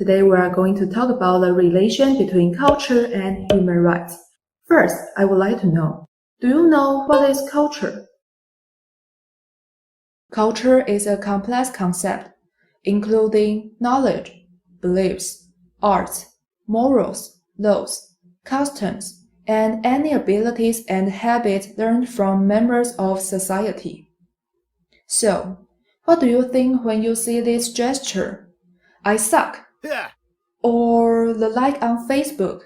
Today we are going to talk about the relation between culture and human rights. First, I would like to know, do you know what is culture? Culture is a complex concept, including knowledge, beliefs, arts, morals, laws, customs, and any abilities and habits learned from members of society. So, what do you think when you see this gesture? I suck. Yeah. Or the like on Facebook.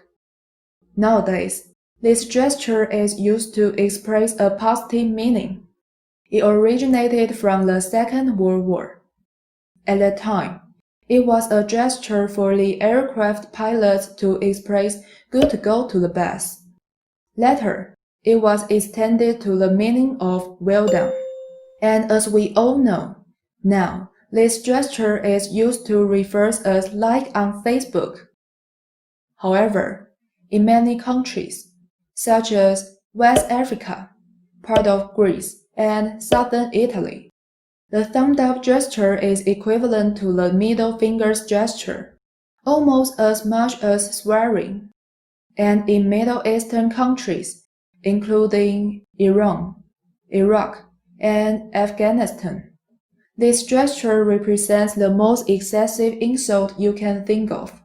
Nowadays, this gesture is used to express a positive meaning. It originated from the Second World War. At that time, it was a gesture for the aircraft pilots to express good to go to the best. Later, it was extended to the meaning of well done. And as we all know, now, this gesture is used to refer as like on Facebook. However, in many countries, such as West Africa, part of Greece, and southern Italy, the thumb up gesture is equivalent to the middle finger's gesture, almost as much as swearing. And in Middle Eastern countries, including Iran, Iraq, and Afghanistan, this gesture represents the most excessive insult you can think of.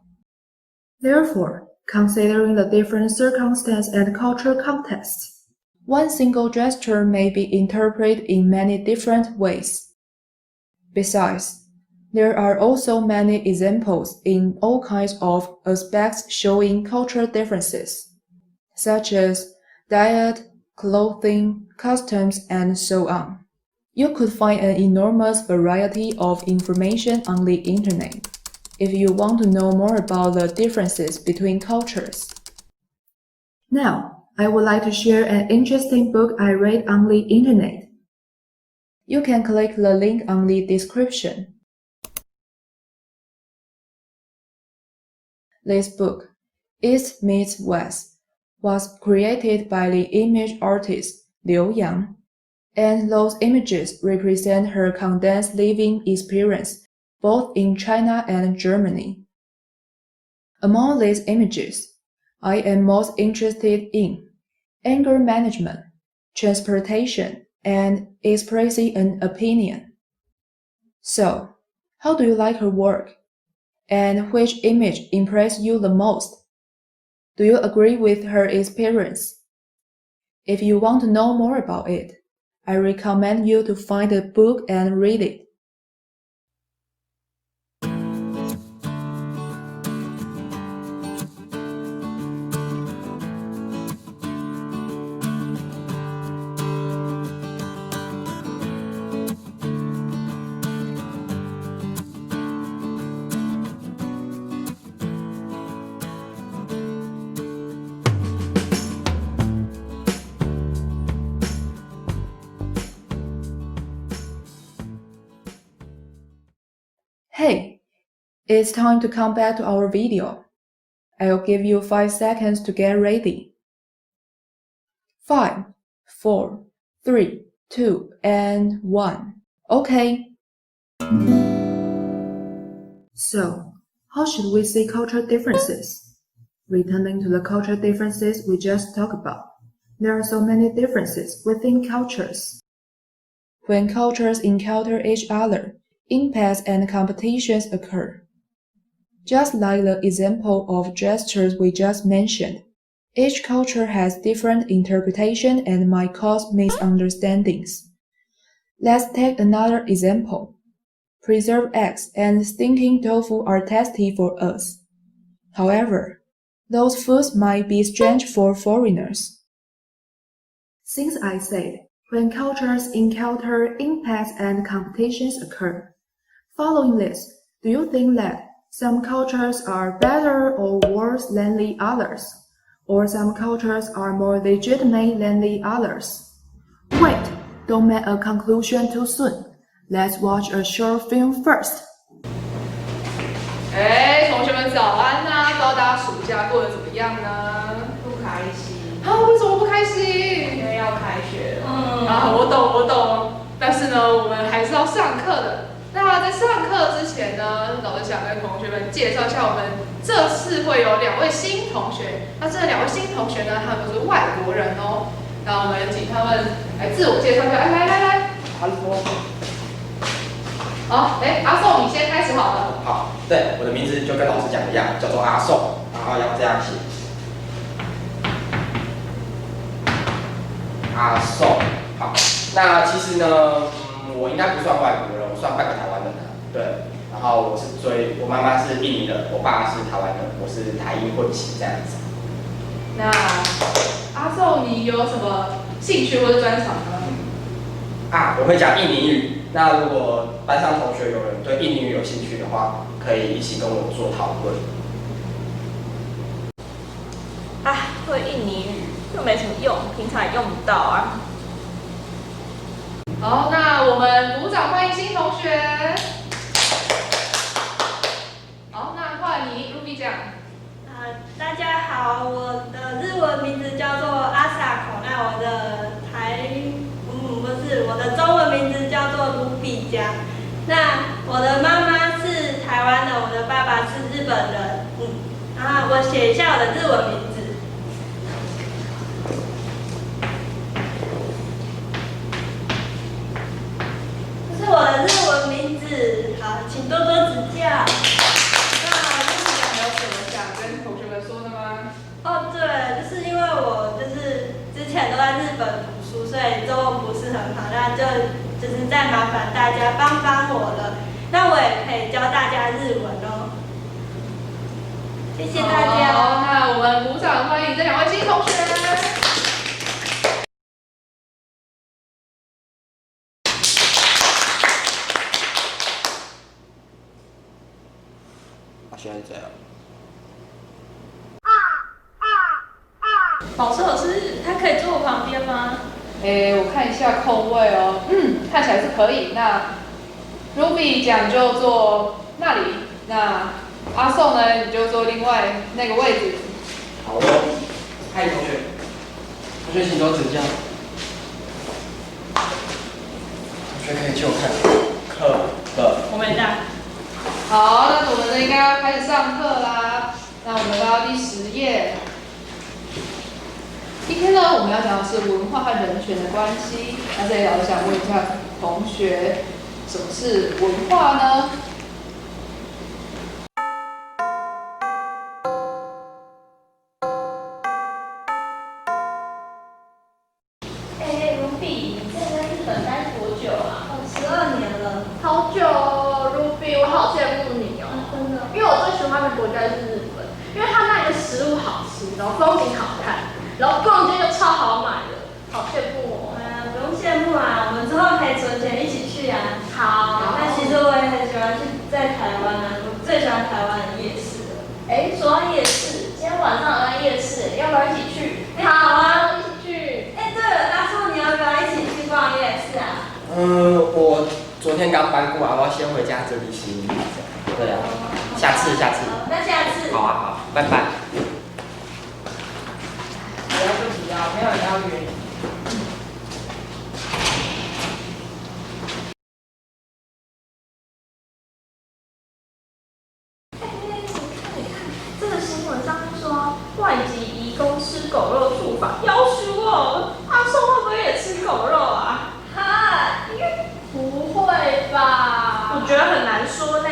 Therefore, considering the different circumstance and cultural contexts, one single gesture may be interpreted in many different ways. Besides, there are also many examples in all kinds of aspects showing cultural differences, such as diet, clothing, customs, and so on. You could find an enormous variety of information on the internet if you want to know more about the differences between cultures. Now, I would like to share an interesting book I read on the internet. You can click the link on the description. This book, East Meets West, was created by the image artist Liu Yang, and those images represent her condensed living experience both in China and Germany. Among these images, I am most interested in anger management, transportation, and expressing an opinion. So, how do you like her work? And which image impressed you the most? Do you agree with her experience? If you want to know more about it, I recommend you to find the book and read it. Hey, it's time to come back to our video. I'll give you 5 seconds to get ready. 5, 4, 3, 2, and 1. Okay. So, how should we see cultural differences? Returning to the cultural differences we just talked about, there are so many differences within cultures. When cultures encounter each other, impacts and competitions occur. Just like the example of gestures we just mentioned, each culture has different interpretation and might cause misunderstandings. Let's take another example. Preserved eggs and stinking tofu are tasty for us. However, those foods might be strange for foreigners. Since I said, when cultures encounter impacts and competitions occur, following this, do you think that some cultures are better or worse than the others? Or some cultures are more legitimate than the others? Wait, don't make a conclusion too soon. Let's watch a short film first. 同学们早安呐！不知道大家暑假过得怎么样呢？不开心。为什么不开心？因为要开学了。我懂。但是呢，我们还是要上课的。那在上课之前呢，老师想跟同学们介绍一下，我们这次会有2位新同学。那这2位新同学呢，他们都是外国人哦。那我们请他们来自我介绍一下。来。阿松。好，阿宋，你先开始好了。好，对，我的名字就跟老师讲的一样，叫做阿宋，然后要这样写。阿宋，好。那其实呢，我应该不算外国人，我算半个台湾人啊。对，然后我妈妈是印尼人，我爸是台湾人，我是台英混血这样子。那阿宋，你有什么兴趣或者专长呢？我会讲印尼语。那如果班上同学有人对印尼语有兴趣的话，可以一起跟我做讨论。会印尼语又没什么用，平常也用不到啊。好，那我们鼓掌欢迎新同学。好，那换你 Ruby 讲。大家好，我的日文名字叫做阿萨口，那我的中文名字叫做卢比佳。那我的妈妈是台湾的，我的爸爸是日本人。我写一下我的日文名字。这是我的日文名字，好，请多多指教。对，就是因为我之前都在日本读书，所以中文不是很好，那就是再麻烦大家帮我了。那我也可以教大家日文哦。谢谢大家。好，那我们鼓掌欢迎这2位新同学。现在是这样。老师，他可以坐我旁边吗？我看一下空位哦。看起来是可以。那 Ruby 讲就坐那里，那阿宋呢，你就坐另外那个位置。好哦。嗨，同学请多指教。同学可以借我看课本。我没带。好，那我们呢应该要开始上课啦。那我们来到第10页。今天呢，我们要讲的是文化和人权的关系。那这里老师想问一下同学，什么是文化呢？卢比，你在日本待多久啊12年了，好久哦，Ruby，我好羡慕你哦。真的。因为我最喜欢的国家就是日本，因为它那里的食物好吃，然后风景好看，然后逛街又超好买的，好羡慕哦。不用羡慕啊，我们之后可以存钱一起去啊。好。那其实我也很喜欢去在台湾啊，我最喜欢台湾的夜市了。说到夜市，今天晚上有在夜市，要不要一起去？好啊，一起去。对了，大叔，你要不要一起去逛夜市啊？我昨天刚搬过来，我要先回家整理行李。对啊，下次。那下次。好，拜拜。不要，没有人要约你。这个新闻上面说，外籍移工吃狗肉处罚，要求哦。阿宋会不会也吃狗肉啊？应该不会吧？我觉得很难说呢。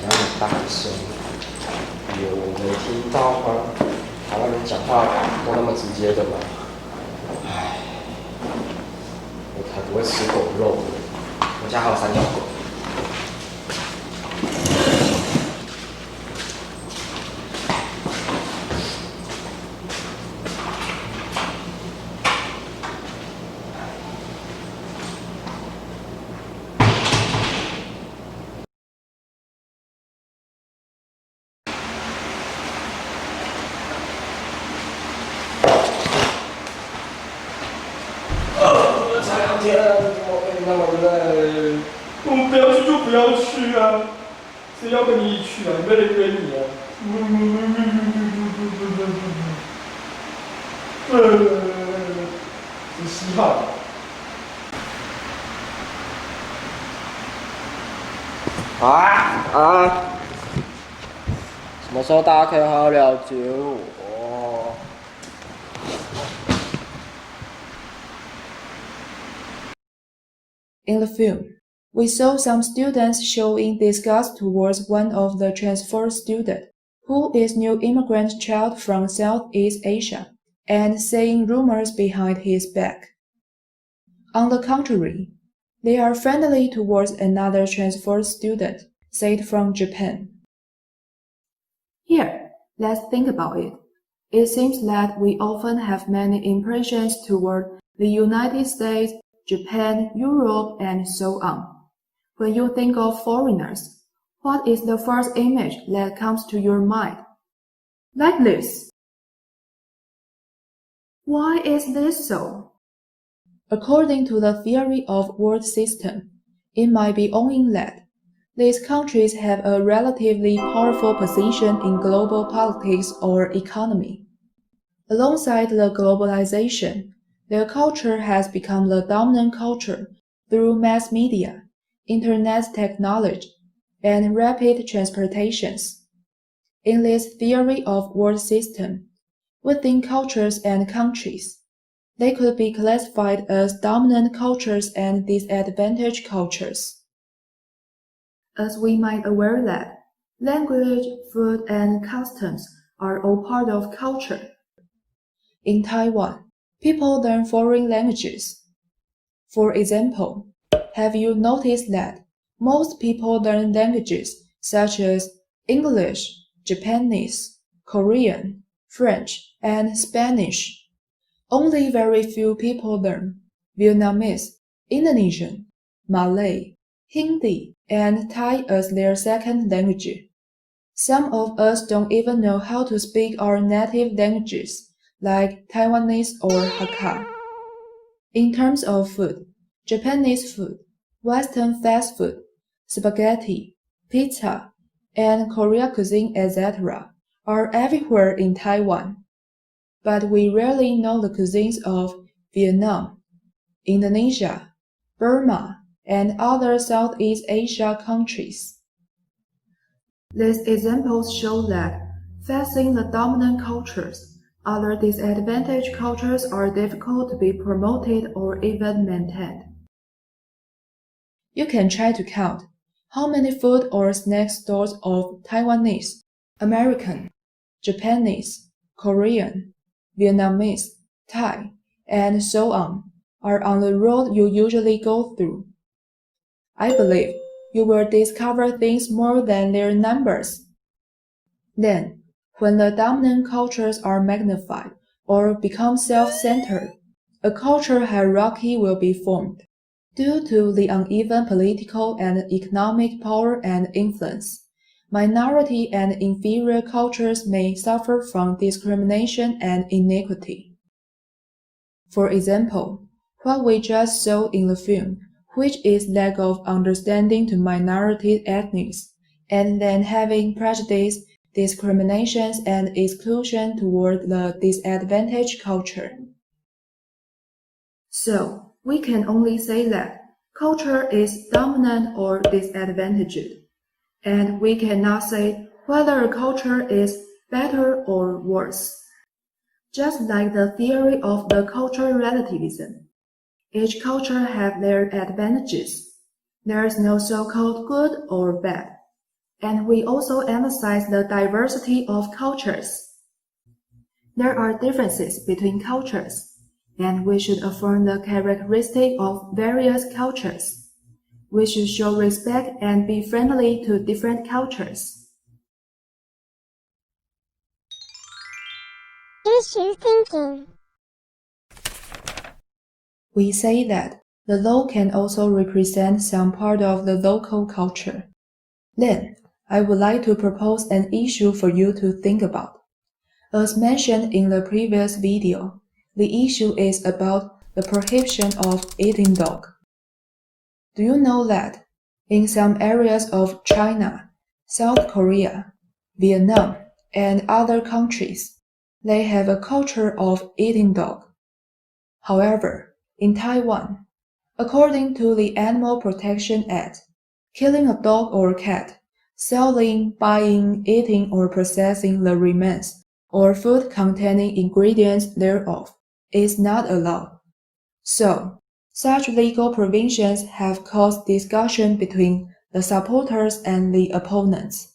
那么大声，有没听到吗？台湾人讲话都那么直接的吗？我才不会吃狗肉呢，我家还有3条狗。这2天怎么可以那么累？我不要去就不要去啊，谁要跟你一起去啊？没人约你啊。只稀罕。什么时候大家可以好好了解我？In the film, we saw some students showing disgust towards one of the transfer students, who is new immigrant child from Southeast Asia, and saying rumors behind his back. On the contrary, they are friendly towards another transfer student, said from Japan. Here, let's think about it. It seems that we often have many impressions toward the United States, Japan, Europe, and so on. When you think of foreigners, what is the first image that comes to your mind? Like this. Why is this so? According to the theory of world system, it might be owing that these countries have a relatively powerful position in global politics or economy. Alongside the globalization, their culture has become the dominant culture through mass media, internet technology, and rapid transportations. In this theory of world system, within cultures and countries, they could be classified as dominant cultures and disadvantaged cultures. As we might aware that language, food, and customs are all part of culture. In Taiwan, people learn foreign languages. For example, have you noticed that most people learn languages such as English, Japanese, Korean, French, and Spanish? Only very few people learn Vietnamese, Indonesian, Malay, Hindi, and Thai as their second language. Some of us don't even know how to speak our native languages, like Taiwanese or Hakka. In terms of food, Japanese food, Western fast food, spaghetti, pizza, and Korean cuisine, etc., are everywhere in Taiwan. But we rarely know the cuisines of Vietnam, Indonesia, Burma, and other Southeast Asia countries. These examples show that, facing the dominant cultures, other disadvantaged cultures are difficult to be promoted or even maintained. You can try to count how many food or snack stores of Taiwanese, American, Japanese, Korean, Vietnamese, Thai, and so on are on the road you usually go through. I believe you will discover things more than their numbers. Then, when the dominant cultures are magnified or become self-centered, a culture hierarchy will be formed. Due to the uneven political and economic power and influence, minority and inferior cultures may suffer from discrimination and inequity. For example, what we just saw in the film, which is lack of understanding to minority ethnics, and then having prejudice, discriminations, and exclusion toward the disadvantaged culture. So, we can only say that culture is dominant or disadvantaged, and we cannot say whether a culture is better or worse. Just like the theory of the cultural relativism, each culture has their advantages. There is no so-called good or bad, and we also emphasize the diversity of cultures. There are differences between cultures, and we should affirm the characteristic of various cultures. We should show respect and be friendly to different cultures. Issue thinking. We say that the law can also represent some part of the local culture. Then, I would like to propose an issue for you to think about. As mentioned in the previous video, the issue is about the prohibition of eating dog. Do you know that In some areas of China, South Korea, Vietnam, and other countries, they have a culture of eating dog. However, in Taiwan, according to the Animal Protection Act, killing a dog or cat, selling, buying, eating, or processing the remains or food containing ingredients thereof is not allowed. So, such legal provisions have caused discussion between the supporters and the opponents.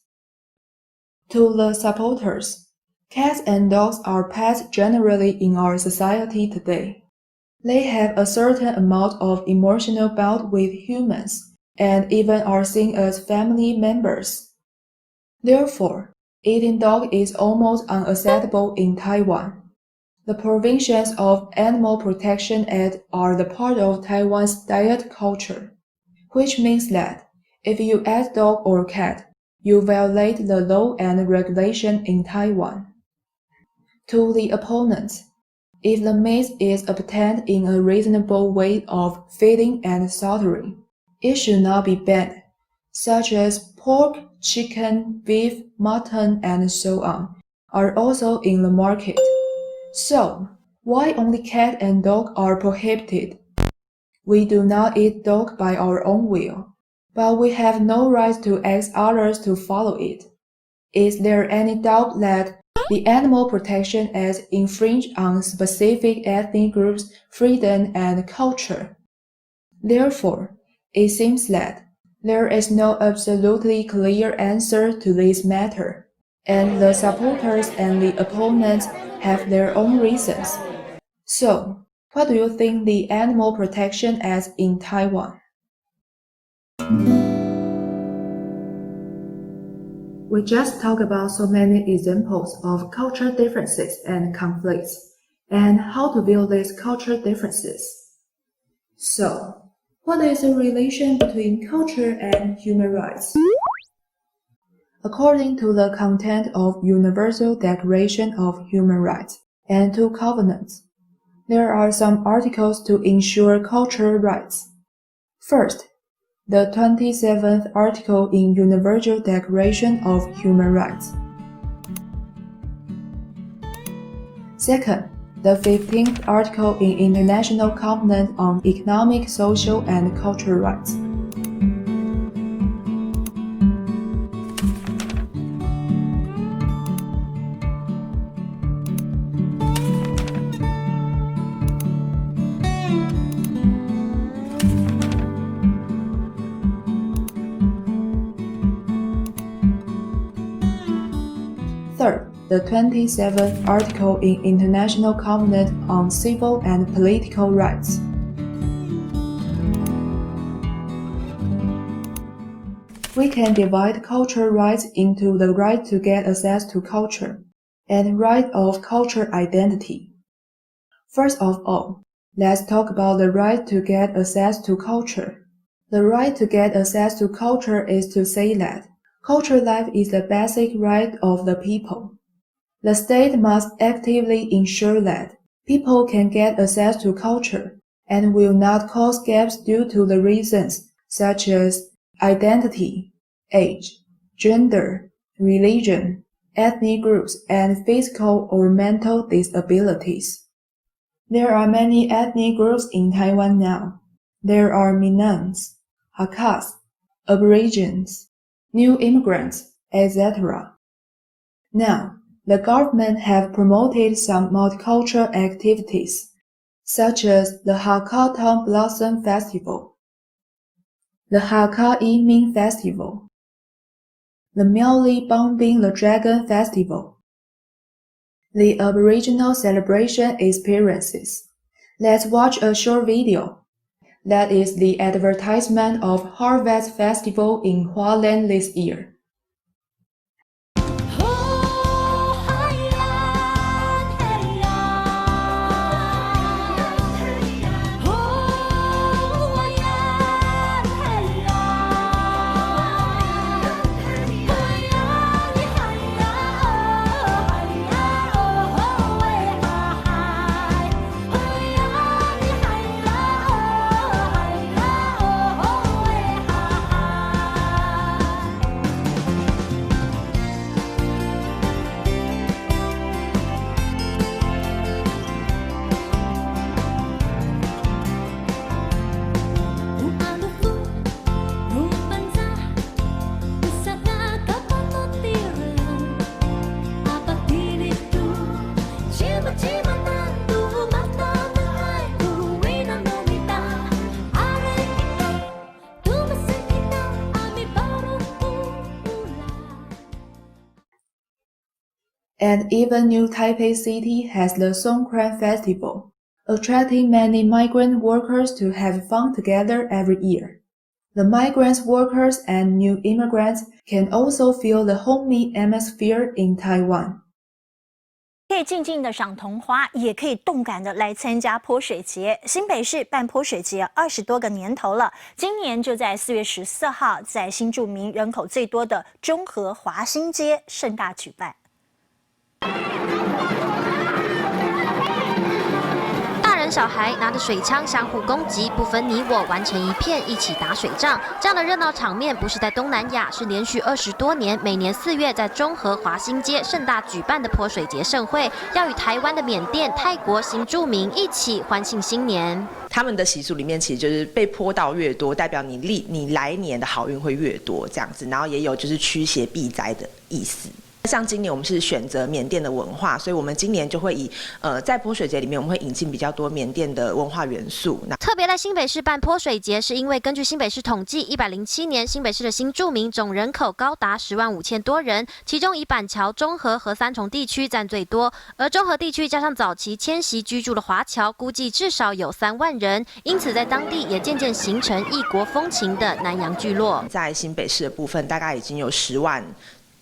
To the supporters, cats and dogs are pets generally in our society today. They have a certain amount of emotional bond with humans and even are seen as family members. Therefore, eating dog is almost unacceptable in Taiwan. The provisions of Animal Protection Act are the part of Taiwan's diet culture, which means that if you eat dog or cat, you violate the law and regulation in Taiwan. To the opponents, if the meat is obtained in a reasonable way of feeding and slaughtering, it should not be banned, such as pork, chicken, beef, mutton, and so on, are also in the market. So, why only cat and dog are prohibited? We do not eat dog by our own will, but we have no right to ask others to follow it. Is there any doubt that the Animal Protection Act infringes on specific ethnic groups' freedom and culture? Therefore, it seems that there is no absolutely clear answer to this matter, and the supporters and the opponents have their own reasons. So, what do you think the Animal Protection Act in Taiwan? We just talked about so many examples of cultural differences and conflicts, and how to view these cultural differences. So, what is the relation between culture and human rights? According to the content of Universal Declaration of Human Rights and two covenants, there are some articles to ensure cultural rights. First, the 27th article in Universal Declaration of Human Rights. Second, the 15th article in International Covenant on Economic, Social, and Cultural Rights. Third, the 27th article in International Covenant on Civil and Political Rights. We can divide cultural rights into the right to get access to culture and right of cultural identity. First of all, let's talk about the right to get access to culture. The right to get access to culture is to say that cultural life is the basic right of the people. The state must actively ensure that people can get access to culture and will not cause gaps due to the reasons such as identity, age, gender, religion, ethnic groups, and physical or mental disabilities. There are many ethnic groups in Taiwan now. There are Minans, Hakkas, Aborigines, new immigrants, etc. Now, the government have promoted some multicultural activities, such as the Hakka Town Blossom Festival, the Hakka Evening Festival, the Miaoli Bumping the Dragon Festival, the Aboriginal Celebration Experiences. Let's watch a short video. That is the advertisement of Harvest Festival in Hualien this year. And even New Taipei City has the Songkran Festival, attracting many migrant workers to have fun together every year. The migrant workers and new immigrants can also feel the homey atmosphere in Taiwan. 可以静静的赏桐花，也可以动感的来参加泼水节。新北市办泼水节20多个年头了，今年就在4月14号，在新住民人口最多的中和华新街盛大举办。小孩拿着水枪相互攻击，不分你我，玩成一片，一起打水仗。这样的热闹场面不是在东南亚，是连续20多年，每年4月在中和华新街盛大举办的泼水节盛会，要与台湾的缅甸、泰国新住民一起欢庆新年。他们的习俗里面，其实就是被泼到越多，代表你来年的好运会越多这样子，然后也有就是驱邪避灾的意思。像今年我们是选择缅甸的文化，所以我们今年就会以在泼水节里面我们会引进比较多缅甸的文化元素。特别在新北市办泼水节，是因为根据新北市统计，107年新北市的新住民总人口高达10万5千多人，其中以板桥、中和和三重地区占最多，而中和地区加上早期迁徙居住的华侨，估计至少有3万人，因此在当地也渐渐形成异国风情的南洋聚落。在新北市的部分，大概已经有10万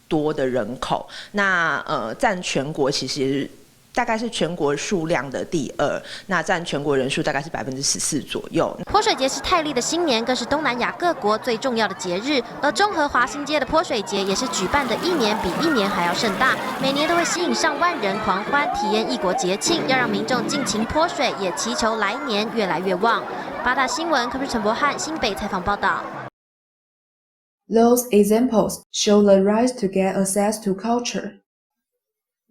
多的人口，那占全国其实大概是全国数量的第2，那占全国人数大概是14%左右。泼水节是泰历的新年，更是东南亚各国最重要的节日。而中和华新街的泼水节也是举办的一年比一年还要盛大，每年都会吸引上万人狂欢，体验异国节庆，要让民众尽情泼水，也祈求来年越来越旺。八大新闻，科比陈柏翰新北采访报道。Those examples show the right to get access to culture.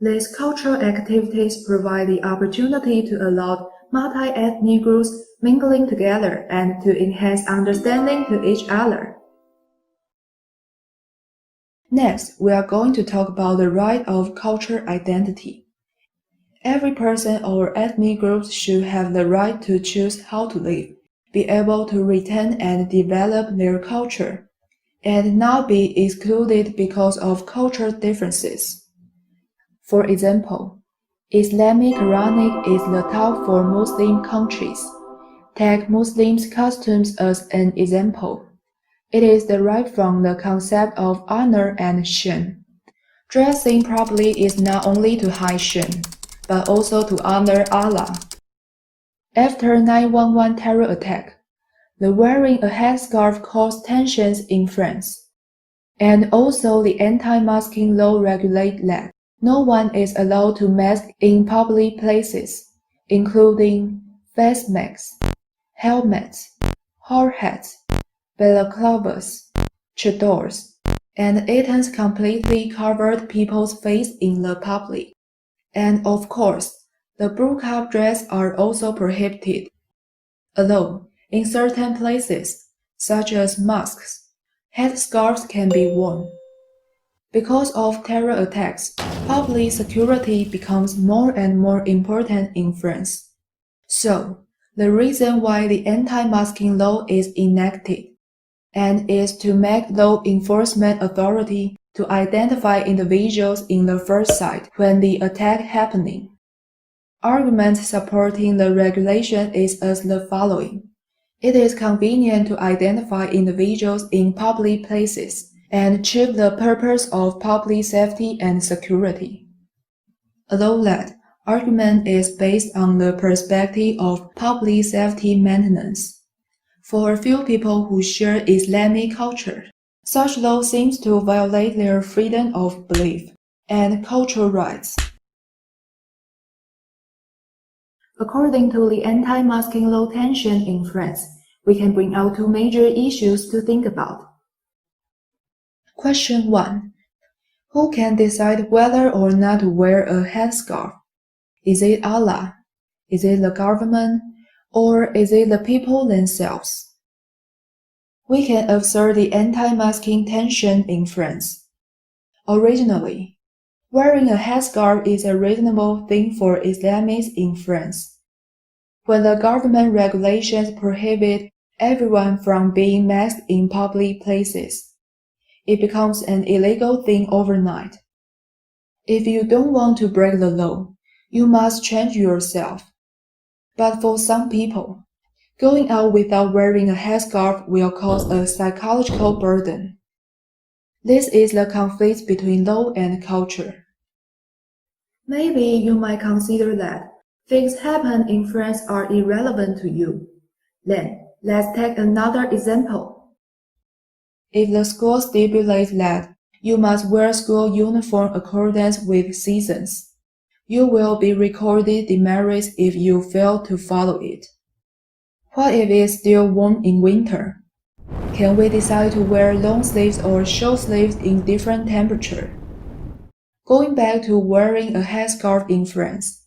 These cultural activities provide the opportunity to allow multi-ethnic groups mingling together and to enhance understanding to each other. Next, we are going to talk about the right of cultural identity. Every person or ethnic group should have the right to choose how to live, be able to retain and develop their culture, and not be excluded because of cultural differences. For example, Islamic Quranic is the top for Muslim countries. Take Muslims' customs as an example. It is derived from the concept of honor and shame. Dressing properly is not only to hide shame, but also to honor Allah. After 9/11 terror attack, the wearing a headscarf caused tensions in France. And also the anti-masking law regulate that no one is allowed to mask in public places, including face masks, helmets, hard hats, balaclavas, chadors, and items completely covered people's face in the public. And of course, the burqa dress are also prohibited. Although, in certain places, such as mosques, headscarves can be worn. Because of terror attacks, public security becomes more and more important in France. So, the reason why the anti-masking law is enacted, and is to make law enforcement authority to identify individuals in the first sight when the attack happening. Arguments supporting the regulation is as the following. It is convenient to identify individuals in public places and achieve the purpose of public safety and security. Although that argument is based on the perspective of public safety maintenance, for a few people who share Islamic culture, such law seems to violate their freedom of belief and cultural rights. According to the anti-masking law tension in France, we can bring out 2 major issues to think about. Question 1. Who can decide whether or not to wear a headscarf? Is it Allah? Is it the government? Or is it the people themselves? We can observe the anti-masking tension in France. Originally, wearing a headscarf is a reasonable thing for Islamists in France. When the government regulations prohibit everyone from being masked in public places, it becomes an illegal thing overnight. If you don't want to break the law, you must change yourself. But for some people, going out without wearing a headscarf will cause a psychological burden. This is the conflict between law and culture. Maybe you might consider that things happen in France are irrelevant to you. Then, let's take another example. If the school stipulates that you must wear school uniform accordance with seasons, you will be recorded demerits if you fail to follow it. What if it's still warm in winter? Can we decide to wear long sleeves or short sleeves in different temperature? Going back to wearing a headscarf in France,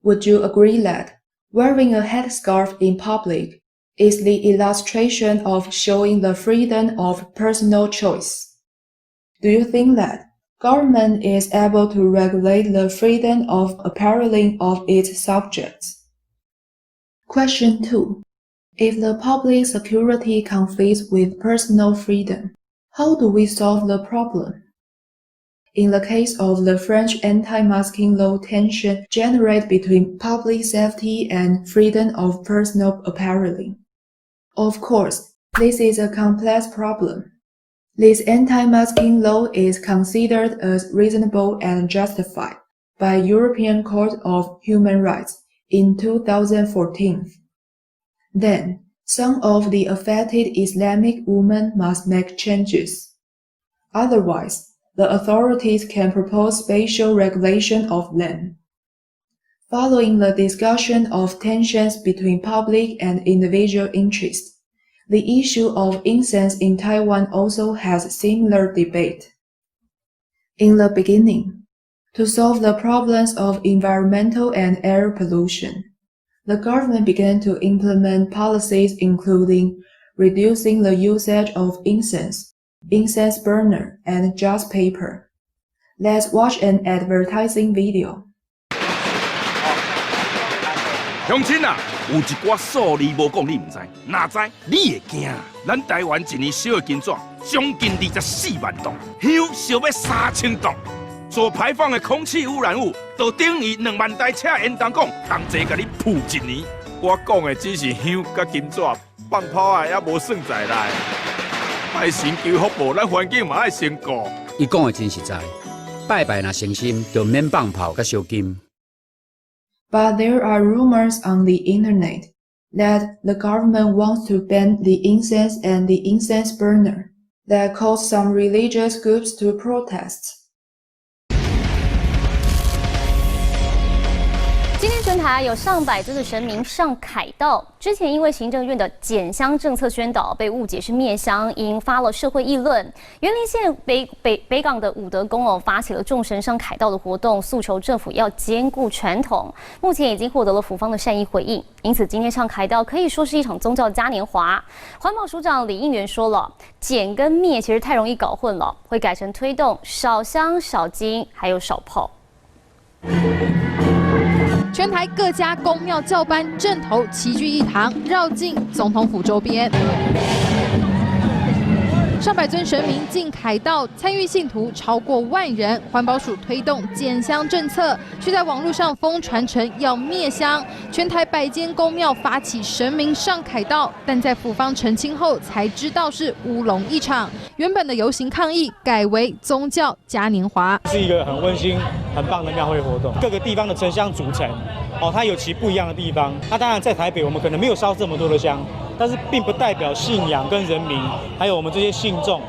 would you agree that wearing a headscarf in public is the illustration of showing the freedom of personal choice? Do you think that government is able to regulate the freedom of appareling of its subjects? Question 2. If the public security conflicts with personal freedom, how do we solve the problem? In the case of the French anti-masking law, tension generated between public safety and freedom of personal appareling. Of course, this is a complex problem. This anti-masking law is considered as reasonable and justified by European Court of Human Rights in 2014. Then, some of the affected Islamic women must make changes. Otherwise, the authorities can propose spatial regulation of them. Following the discussion of tensions between public and individual interests, the issue of incense in Taiwan also has similar debate. In the beginning, to solve the problems of environmental and air pollution, the government began to implement policies including reducing the usage of incense burner, and just paper. Let's watch an advertising video. 乡亲啊，有一寡数字无讲你唔知，哪知你会惊？咱台湾一年烧的金纸将近24万吨，香烧要3000吨，所排放的空气污染物就等于2万台车烟筒讲，同齐甲你扑一年。我讲的只是香甲金纸，放炮啊也无算在内。 爱神求福报，咱环境嘛爱先顾。伊讲的真实在，拜拜若诚心，就免放炮甲烧金。But there are rumors on the internet that the government wants to ban the incense and the incense burner that caused some religious groups to protest. 今天全台有上百尊的神明上凯道，之前因为行政院的减香政策宣导被误解是灭香，引发了社会议论。园林县北港的武德宫发起了众神上凯道的活动，诉求政府要兼顾传统。目前已经获得了府方的善意回应，因此今天上凯道可以说是一场宗教嘉年华。环保署长李应元说了，减跟灭其实太容易搞混了，会改成推动少香少金还有少炮。 全台各家宫庙教班阵头齐聚一堂，绕境总统府周边。上百尊神明进凯道，参与信徒超过10000人。环保署推动减香政策，却在网络上疯传成要灭香。全台100间宫庙发起神明上凯道，但在府方澄清后才知道是乌龙一场。原本的游行抗议改为宗教嘉年华，是一个很温馨、很棒的庙会活动。各个地方的城乡组成，它有其不一样的地方。那当然，在台北我们可能没有烧这么多的香。 但是并不代表信仰跟人民，还有我们这些信众，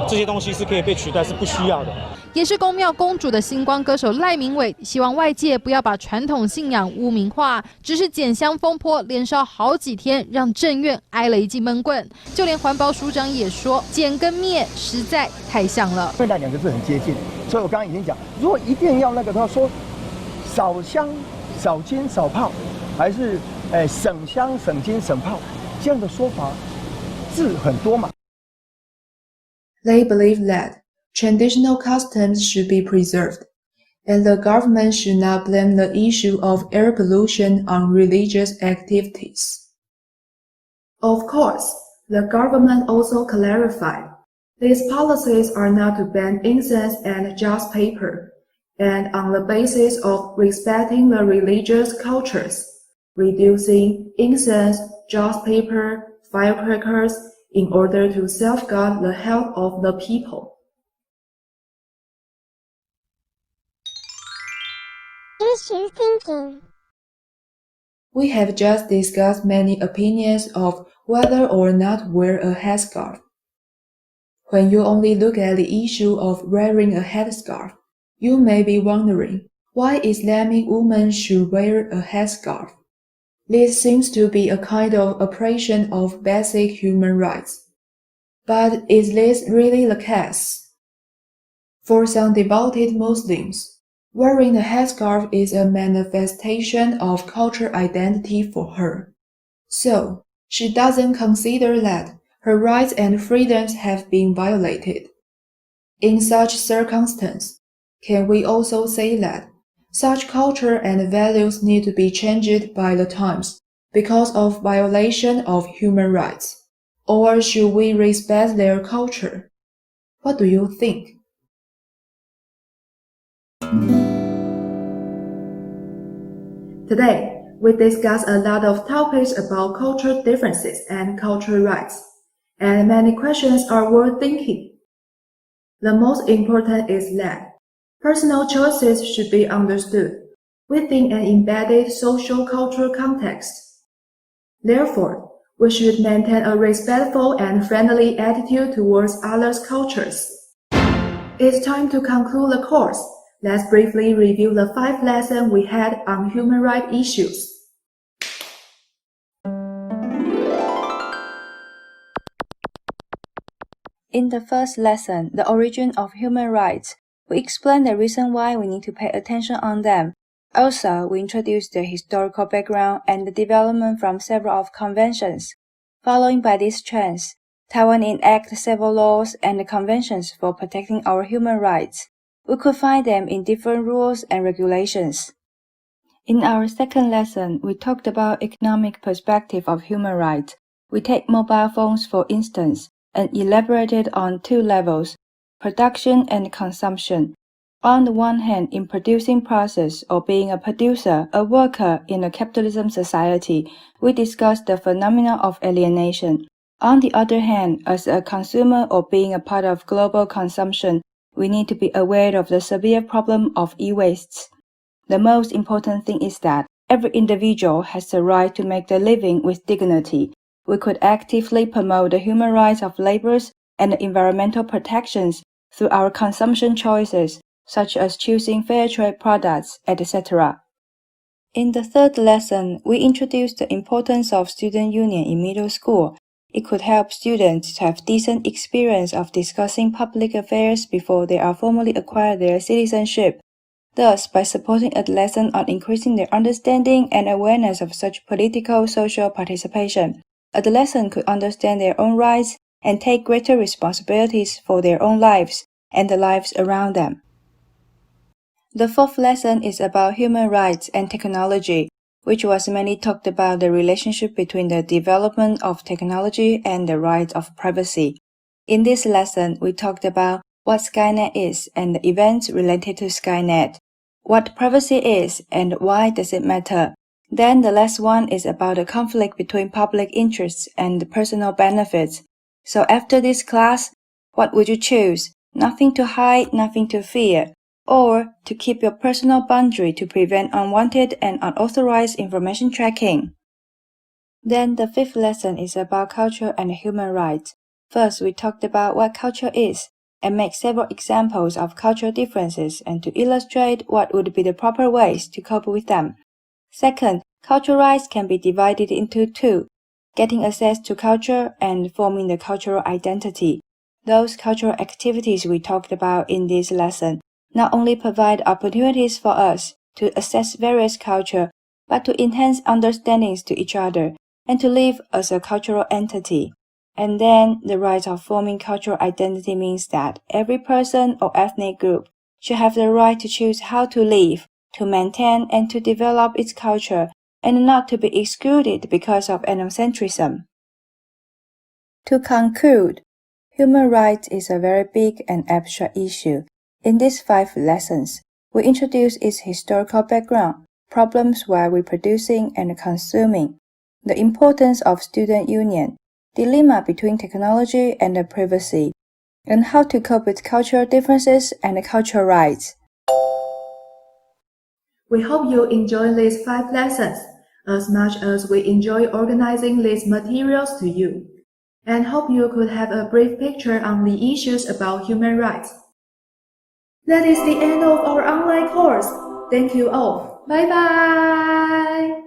这些东西是可以被取代，是不需要的。也是宫庙公主的星光歌手赖明伟，希望外界不要把传统信仰污名化。只是减香风波连烧好几天，让政院挨了一记闷棍。就连环保署长也说，减跟灭实在太像了。那2个字很接近，所以我刚刚已经讲，如果一定要那个，他说少香、少金、少炮，还是省香、省金、省炮。 这样的说法字很多嘛。They believe that traditional customs should be preserved, and the government should not blame the issue of air pollution on religious activities. Of course, the government also clarified these policies are not to ban incense and just paper, and on the basis of respecting the religious cultures, reducing incense, joss paper, firecrackers in order to safeguard the health of the people. Issue thinking. We have just discussed many opinions of whether or not wear a headscarf. When you only look at the issue of wearing a headscarf, you may be wondering why Islamic women should wear a headscarf. This seems to be a kind of oppression of basic human rights. But is this really the case? For some devoted Muslims, wearing a headscarf is a manifestation of cultural identity for her. So, she doesn't consider that her rights and freedoms have been violated. In such circumstance, can we also say that such culture and values need to be changed by the times because of violation of human rights? Or should we respect their culture? What do you think? Today, we discussed a lot of topics about cultural differences and cultural rights, and many questions are worth thinking. The most important is that personal choices should be understood within an embedded social-cultural context. Therefore, we should maintain a respectful and friendly attitude towards others' cultures. It's time to conclude the course. Let's briefly review the 5 lessons we had on human rights issues. In the first lesson, The Origin of Human Rights, we explained the reason why we need to pay attention on them. Also, we introduced the historical background and the development from several of conventions. Following by these trends, Taiwan enacted several laws and conventions for protecting our human rights. We could find them in different rules and regulations. In our second lesson, we talked about economic perspective of human rights. We take mobile phones for instance, and elaborated on 2 levels, production and consumption. On the one hand, in producing process or being a producer, a worker in a capitalism society, we discussed the phenomena of alienation. On the other hand, as a consumer or being a part of global consumption, we need to be aware of the severe problem of e-wastes. The most important thing is that every individual has the right to make their living with dignity. We could actively promote the human rights of laborers and environmental protections through our consumption choices, such as choosing fair trade products, etc. In the third lesson, we introduced the importance of student union in middle school. It could help students to have decent experience of discussing public affairs before they are formally acquire their citizenship. Thus, by supporting a lesson on increasing their understanding and awareness of such political social participation, adolescents could understand their own rights and take greater responsibilities for their own lives and the lives around them. The fourth lesson is about human rights and technology, which was mainly talked about the relationship between the development of technology and the rights of privacy. In this lesson, we talked about what Skynet is and the events related to Skynet, what privacy is and why does it matter. Then the last one is about the conflict between public interests and personal benefits. So after this class, what would you choose? Nothing to hide, nothing to fear, or to keep your personal boundary to prevent unwanted and unauthorized information tracking? Then the fifth lesson is about culture and human rights. First, we talked about what culture is and make several examples of cultural differences and to illustrate what would be the proper ways to cope with them. Second, cultural rights can be divided into 2, getting access to culture and forming the cultural identity. Those cultural activities we talked about in this lesson not only provide opportunities for us to access various cultures, but to enhance understandings to each other and to live as a cultural entity. And then the right of forming cultural identity means that every person or ethnic group should have the right to choose how to live, to maintain and to develop its culture, and not to be excluded because of ethnocentrism. To conclude, human rights is a very big and abstract issue. In these 5 lessons, We introduce its historical background, problems while reproducing and consuming, the importance of student union, dilemma between technology and privacy, and how to cope with cultural differences and cultural rights. We hope you enjoy these 5 lessons as much as we enjoy organizing these materials to you, and hope you could have a brief picture on the issues about human rights. That is the end of our online course. Thank you all. Bye bye!